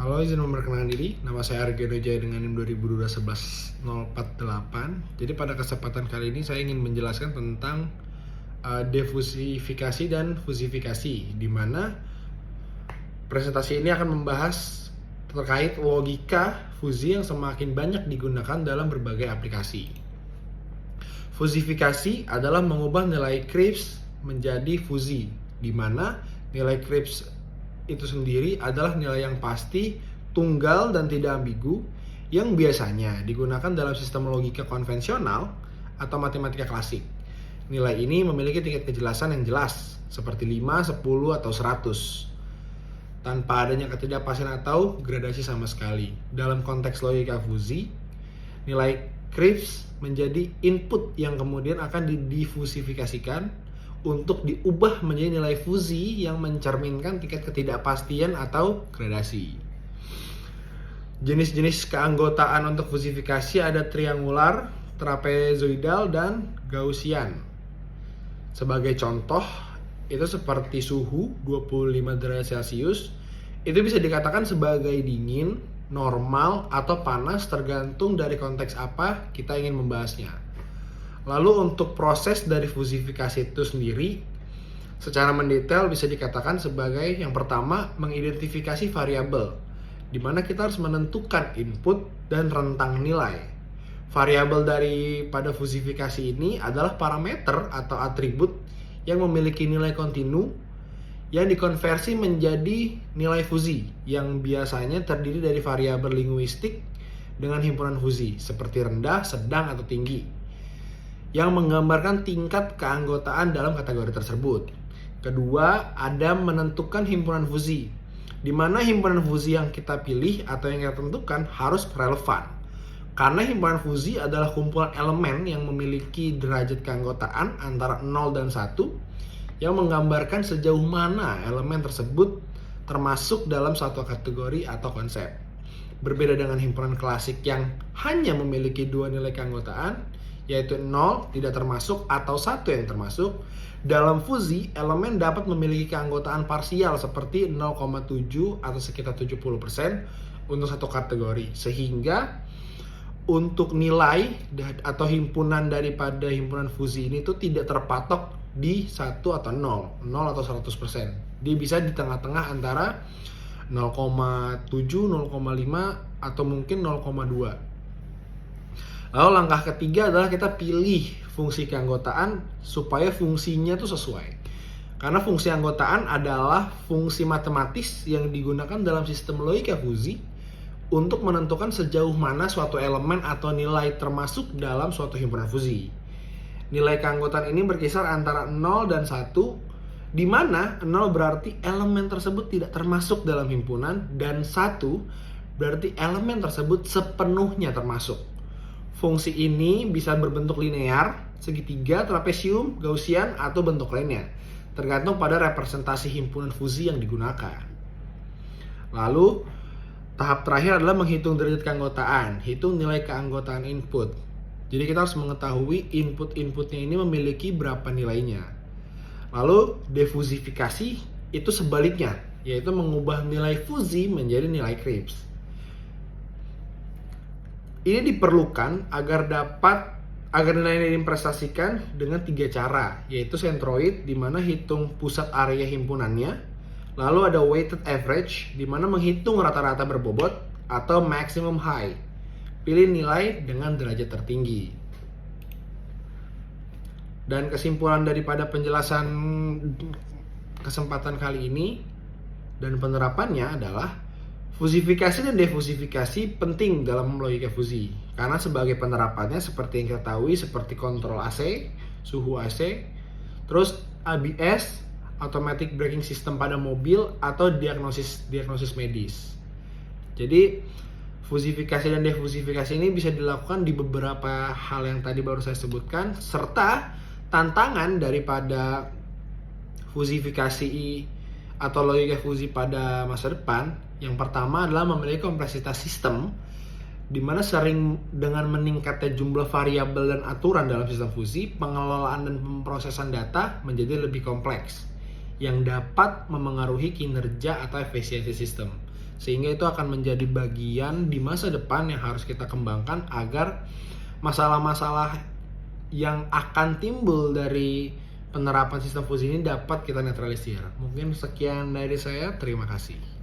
Halo, izin memperkenalkan diri. Nama saya Argyo Jaya dengan NIM 2021-11048. Jadi pada kesempatan kali ini saya ingin menjelaskan tentang defusifikasi dan fusifikasi, di mana presentasi ini akan membahas terkait logika fusi yang semakin banyak digunakan dalam berbagai aplikasi. Fusifikasi adalah mengubah nilai Kripps menjadi fusi, di mana nilai Kripps itu sendiri adalah nilai yang pasti, tunggal, dan tidak ambigu yang biasanya digunakan dalam sistem logika konvensional atau matematika klasik. Nilai ini memiliki tingkat kejelasan yang jelas, seperti 5, 10, atau 100, tanpa adanya ketidakpastian atau gradasi sama sekali. Dalam konteks logika fusi, nilai Kripps menjadi input yang kemudian akan didifusifikasikan untuk diubah menjadi nilai fusi yang mencerminkan tingkat ketidakpastian atau gradasi. Jenis-jenis keanggotaan untuk fusifikasi ada triangular, trapezoidal, dan gaussian. Sebagai contoh, itu seperti suhu 25 derajat Celcius, itu bisa dikatakan sebagai dingin, normal, atau panas tergantung dari konteks apa kita ingin membahasnya. Lalu untuk proses dari fusifikasi itu sendiri, secara mendetail bisa dikatakan sebagai yang pertama, mengidentifikasi variabel, di mana kita harus menentukan input dan rentang nilai. Variabel daripada fusifikasi ini adalah parameter atau atribut yang memiliki nilai kontinu yang dikonversi menjadi nilai fusi, yang biasanya terdiri dari variabel linguistik dengan himpunan fusi, seperti rendah, sedang, atau tinggi, yang menggambarkan tingkat keanggotaan dalam kategori tersebut. Kedua, ada menentukan himpunan fusi, di mana himpunan fusi yang kita pilih atau yang kita tentukan harus relevan. Karena himpunan fusi adalah kumpulan elemen yang memiliki derajat keanggotaan antara 0 dan 1, yang menggambarkan sejauh mana elemen tersebut termasuk dalam suatu kategori atau konsep. Berbeda dengan himpunan klasik yang hanya memiliki dua nilai keanggotaan, yaitu 0 tidak termasuk atau 1 yang termasuk. Dalam fusi, elemen dapat memiliki keanggotaan parsial seperti 0,7 atau sekitar 70% untuk satu kategori, sehingga untuk nilai atau himpunan daripada himpunan fusi ini tuh tidak terpatok di 1 atau 0 atau 100%. Dia bisa di tengah-tengah antara 0,7, 0,5, atau mungkin 0,2. Lalu langkah ketiga adalah kita pilih fungsi keanggotaan supaya fungsinya itu sesuai. Karena fungsi anggotaan adalah fungsi matematis yang digunakan dalam sistem logika fusi untuk menentukan sejauh mana suatu elemen atau nilai termasuk dalam suatu himpunan fusi. Nilai keanggotaan ini berkisar antara 0 dan 1, di mana 0 berarti elemen tersebut tidak termasuk dalam himpunan, dan 1 berarti elemen tersebut sepenuhnya termasuk. Fungsi ini bisa berbentuk linear, segitiga, trapesium, gaussian, atau bentuk lainnya, tergantung pada representasi himpunan fusi yang digunakan. Lalu, tahap terakhir adalah menghitung derajat keanggotaan, hitung nilai keanggotaan input. Jadi kita harus mengetahui input-inputnya ini memiliki berapa nilainya. Lalu, defusifikasi itu sebaliknya, yaitu mengubah nilai fusi menjadi nilai Kripps. Ini diperlukan agar nilai ini diprestasikan dengan 3 cara, yaitu centroid, di mana hitung pusat area himpunannya, lalu ada weighted average, di mana menghitung rata-rata berbobot, atau maximum high, pilih nilai dengan derajat tertinggi. Dan kesimpulan daripada penjelasan kesempatan kali ini dan penerapannya adalah fusifikasi dan defusifikasi penting dalam logika fusi, karena sebagai penerapannya seperti yang kita ketahui, seperti kontrol AC, suhu AC, terus ABS, automatic braking system pada mobil, atau diagnosis medis. Jadi fusifikasi dan defusifikasi ini bisa dilakukan di beberapa hal yang tadi baru saya sebutkan, serta tantangan daripada fusifikasi atau logika fusi pada masa depan. Yang pertama adalah memiliki kompleksitas sistem, di mana sering dengan meningkatnya jumlah variabel dan aturan dalam sistem fusi, pengelolaan dan pemrosesan data menjadi lebih kompleks, yang dapat memengaruhi kinerja atau efisiensi sistem. Sehingga itu akan menjadi bagian di masa depan yang harus kita kembangkan agar masalah-masalah yang akan timbul dari penerapan sistem fusi ini dapat kita netralisir. Mungkin sekian dari saya, terima kasih.